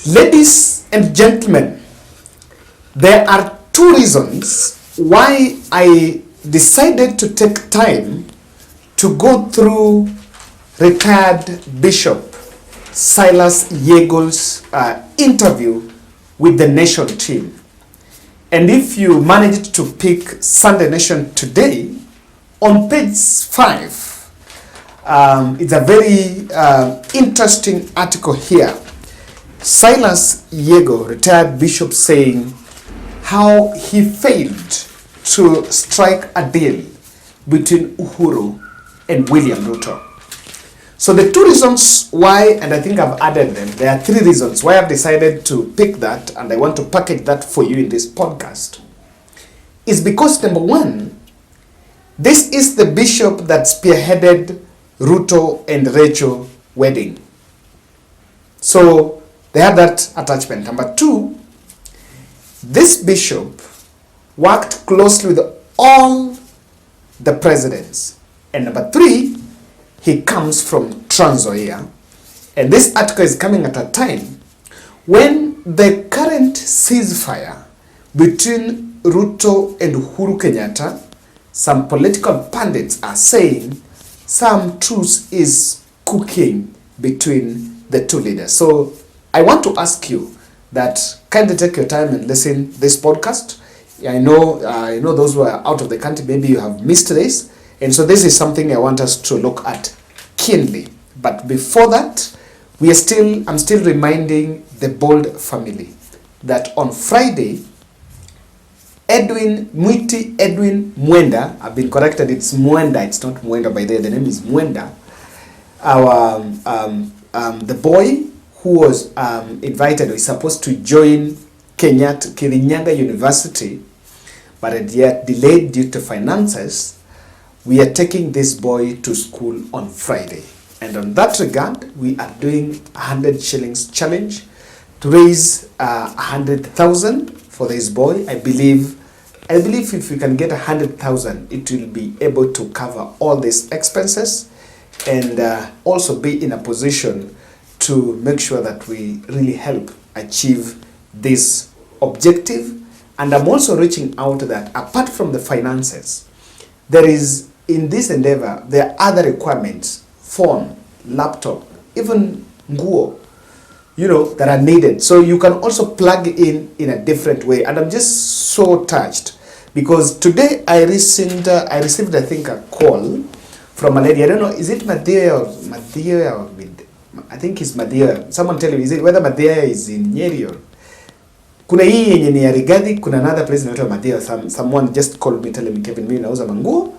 Ladies and gentlemen, there are two reasons why I decided to take time to go through retired Bishop Silas Yego's interview with the Nation team. And if you managed to pick Sunday Nation today, on page 5, it's a very interesting article here. Silas Yego, retired bishop, saying how he failed to strike a deal between Uhuru and William Ruto. So the two reasons why, and I think I've added them, there are three reasons why I've decided to pick that, and I want to package that for you in this podcast, is because, number one, this is the bishop that spearheaded Ruto and Rachel wedding. So they have that attachment. Number two, this bishop worked closely with all the presidents. And number three, he comes from Trans Nzoia. And this article is coming at a time when the current ceasefire between Ruto and Uhuru Kenyatta, some political pundits are saying some truce is cooking between the two leaders. So I want to ask you that kindly take your time and listen this podcast. I know those who are out of the country, maybe you have missed this. And so this is something I want us to look at keenly. But before that, I'm still reminding the Bold family that on Friday, Edwin Mwenda, I've been corrected, it's Mwenda, it's not Mwenda by the name is Mwenda, our the boy who was invited, was supposed to join Kirinyaga University, but had yet delayed due to finances. We are taking this boy to school on Friday. And on that regard, we are doing 100 shillings challenge to raise 100,000 for this boy. I believe if we can get 100,000, it will be able to cover all these expenses and also be in a position to make sure that we really help achieve this objective. And I'm also reaching out that apart from the finances, there is, in this endeavor, there are other requirements, phone, laptop, even nguo, that are needed. So you can also plug in a different way. And I'm just so touched because today I received, I think, a call from a lady. I don't know, is it Madhya or I think it's Madhya. Someone tell me, is it whether Madhya is in Nyeri or kuna hii yenye ni ya Rigathi, kuna another place inaitwa Madhya. Someone just called me telling me, Kevin, mimi nauza manguo,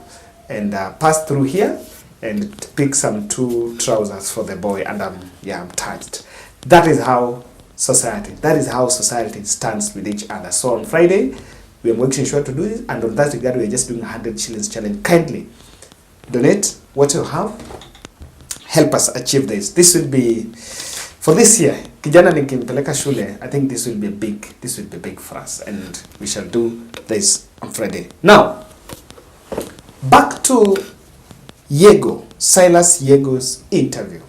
and passed through here and picked some 2 trousers for the boy, and I'm touched. That is how society stands with each other. So on Friday, we are making sure to do this, and on that regard, we are just doing 100 shillings challenge. Kindly donate what you have. Help us achieve this. This will be, for this year, kijana nikimpeleka shule, I think this will be big for us, and we shall do this on Friday. Now, back to Yego, Silas Yego's interview.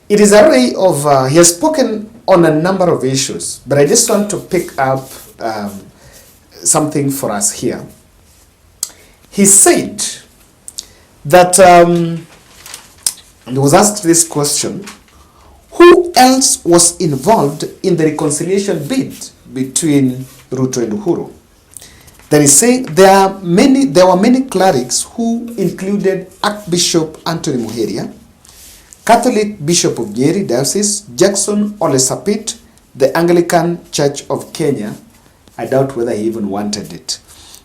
It is a way of, he has spoken on a number of issues, but I just want to pick up something for us here. He said that, and he was asked this question, who else was involved in the reconciliation bid between Ruto and Uhuru? That is saying there were many clerics who included Archbishop Anthony Muheria, Catholic Bishop of Nyeri Diocese, Jackson Ole Sapit, the Anglican Church of Kenya. I doubt whether he even wanted it.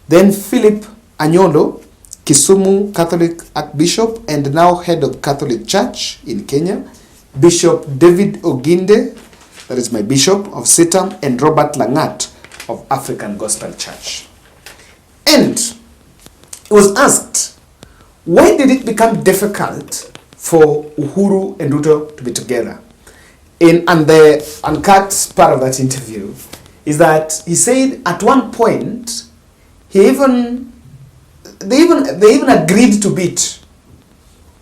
Then Philip Anyolo, Kisumu Catholic Archbishop and now head of Catholic Church in Kenya, Bishop David Oginde, that is my bishop of Sitam, and Robert Langat of African Gospel Church. And he was asked, why did it become difficult for Uhuru and Ruto to be together? And the uncut part of that interview is that he said at one point, they even agreed to bid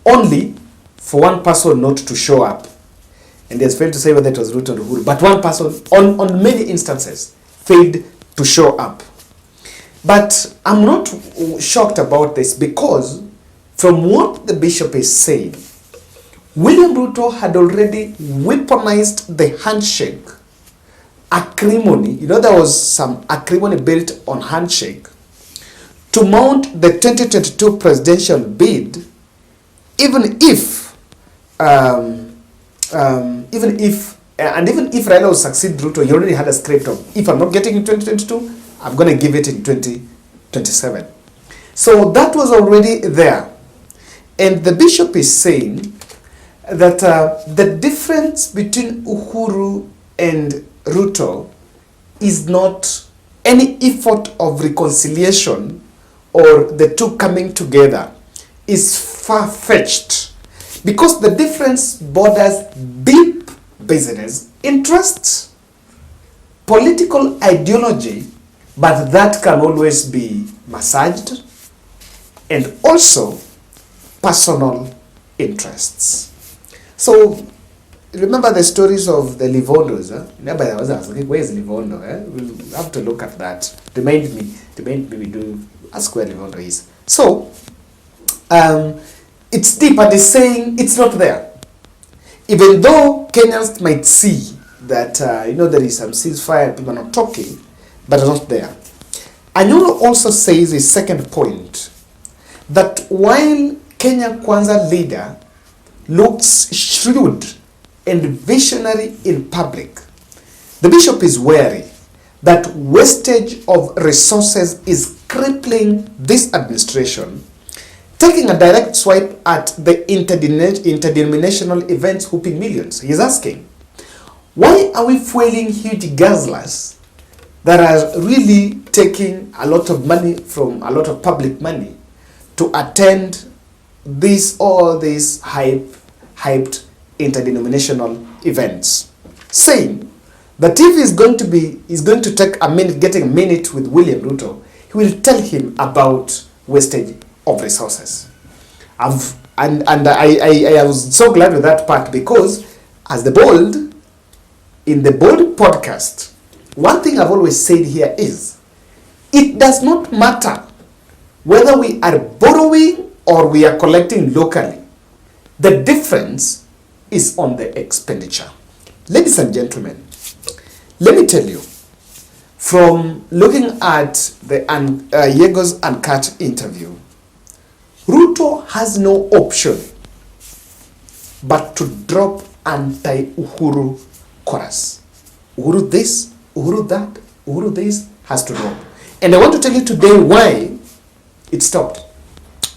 only for one person not to show up. And he has failed to say whether it was Ruto or Uhuru. But one person, on many instances, failed to show up. But I'm not shocked about this because from what the bishop is saying, William Ruto had already weaponized the handshake acrimony. You know, there was some acrimony built on handshake to mount the 2022 presidential bid, even if Raila will succeed Ruto, he already had a script of, if I'm not getting in 2022, I'm going to give it in 2027. So that was already there. And the bishop is saying that the difference between Uhuru and Ruto is not any effort of reconciliation or the two coming together, is far-fetched because the difference borders deep business interests, political ideology, but that can always be massaged, and also personal interests. So remember the stories of the Livondos. Remember, I was asking, where is Livondo? We'll have to look at that. Remind me we do ask where Livondo is. So it's deep, and it's saying it's not there. Even though Kenyans might see that there is some ceasefire, people are not talking, but it's not there. Anyolo also says his second point, that while Kenya Kwanza leader looks shrewd and visionary in public, the bishop is wary that wastage of resources is crippling this administration, taking a direct swipe at the interdenominational events whooping millions. He is asking, why are we fueling huge guzzlers that are really taking a lot of money from a lot of public money to attend all these hyped interdenominational events, saying that if he's going to take a minute, getting a minute with William Ruto, he will tell him about wastage of resources. I was so glad with that part, because as in the Bold podcast, one thing I've always said here is, it does not matter whether we are borrowing or we are collecting locally. The difference is on the expenditure. Ladies and gentlemen, let me tell you, from looking at the YEGO's Uncut interview, Ruto has no option but to drop anti-Uhuru chorus. Uhuru this, Uhuru that, Uhuru this has to drop. And I want to tell you today why it stopped.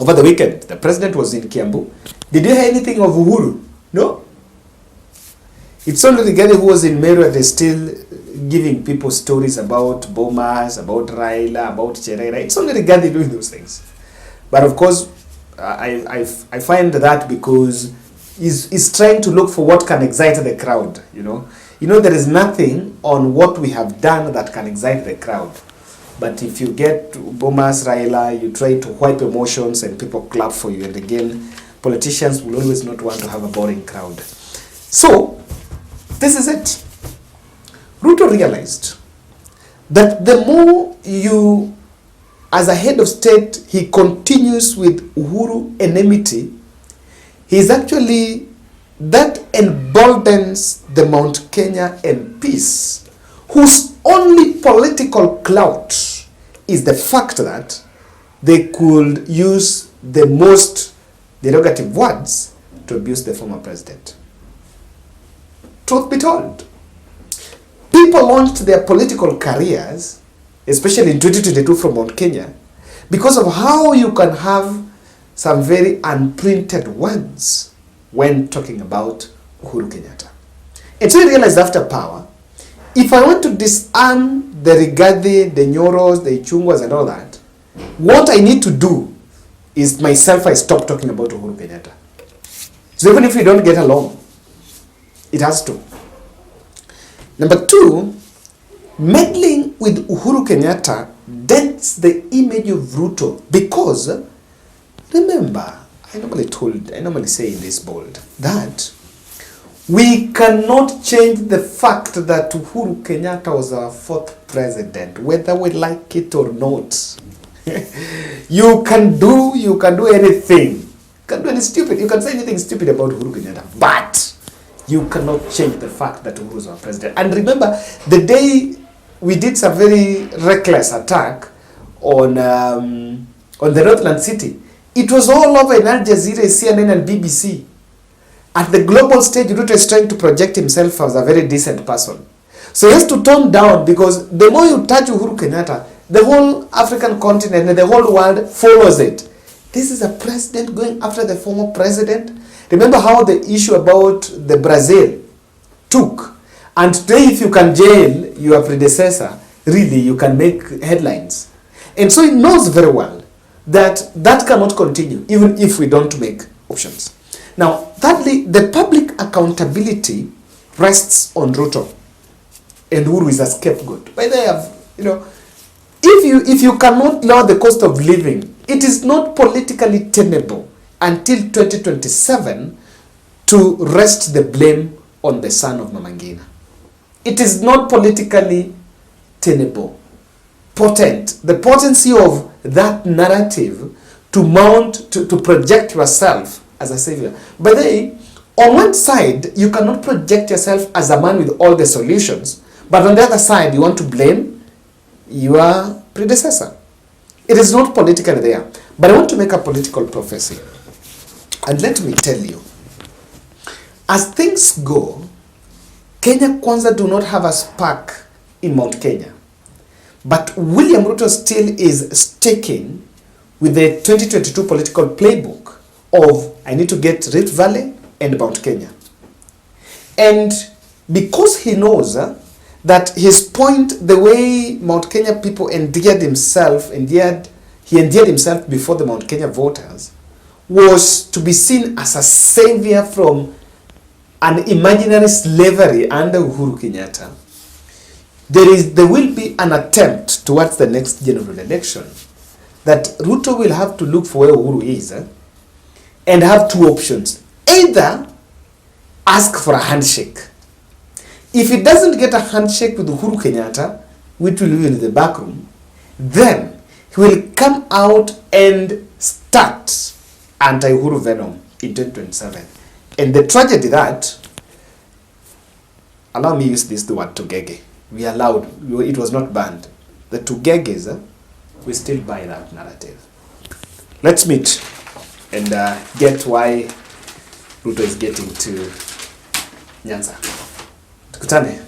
Over the weekend, the president was in Kiambu. Did you hear anything of Uhuru? No. It's only the guy who was in Meru that is still giving people stories about Bomas, about Raila, about Cherera. It's only the guy doing those things. But of course, I find that because he's trying to look for what can excite the crowd, there is nothing on what we have done that can excite the crowd. But if you get Bomas, Raila, you try to wipe emotions and people clap for you. And again, politicians will always not want to have a boring crowd. So, this is it. Ruto realized that the more as a head of state, he continues with Uhuru enmity, that emboldens the Mount Kenya MPs, whose only political clout is the fact that they could use the most derogative words to abuse the former president. Truth be told, people launched their political careers, especially in 2022 from Mount Kenya, because of how you can have some very unprinted words when talking about Uhuru Kenyatta. And so I realized after power, if I want to disarm the Rigathi, the Nyoros, the Ichungwas and all that, what I need to do is I stop talking about Uhuru Kenyatta. So even if we don't get along, it has to. Number two, meddling with Uhuru Kenyatta dents the image of Ruto, because remember, I normally say in this bold that We cannot change the fact that Uhuru Kenyatta was our 4th president, whether we like it or not. You can do anything. You can do anything stupid. You can say anything stupid about Uhuru Kenyatta, but you cannot change the fact that Uhuru is our president. And remember, the day we did some very reckless attack on the Northland City, it was all over in Al Jazeera, CNN, and BBC. At the global stage, Ruto is trying to project himself as a very decent person. So he has to tone down, because the more you touch Uhuru Kenyatta, the whole African continent and the whole world follows it. This is a president going after the former president. Remember how the issue about the Brazil took. And today, if you can jail your predecessor, really, you can make headlines. And so he knows very well that that cannot continue, even if we don't make options. Now, thirdly, the public accountability rests on Ruto, and Uhuru is a scapegoat. By the way, if you cannot lower the cost of living, it is not politically tenable until 2027 to rest the blame on the son of Mama Ngina. It is not politically tenable. Potent. The potency of that narrative to mount, to project yourself as a savior. But then, on one side, you cannot project yourself as a man with all the solutions, but on the other side, you want to blame your predecessor. It is not politically there. But I want to make a political prophecy. And let me tell you, as things go, Kenya Kwanza do not have a spark in Mount Kenya. But William Ruto still is sticking with the 2022 political playbook of I need to get Rift Valley and Mount Kenya. And because he knows that his point, the way Mount Kenya people endeared himself before the Mount Kenya voters, was to be seen as a savior from an imaginary slavery under Uhuru Kenyatta. There will be an attempt towards the next general election that Ruto will have to look for where Uhuru is and have two options. Either ask for a handshake. If he doesn't get a handshake with Uhuru Kenyatta, which will be in the back room, then he will come out and start anti-Uhuru venom in 2027. And the tragedy that, allow me to use this word tugege. We allowed, it was not banned. The tugeges, we still buy that narrative. Let's meet and get why Ruto is getting to Nyanza. Tukutane.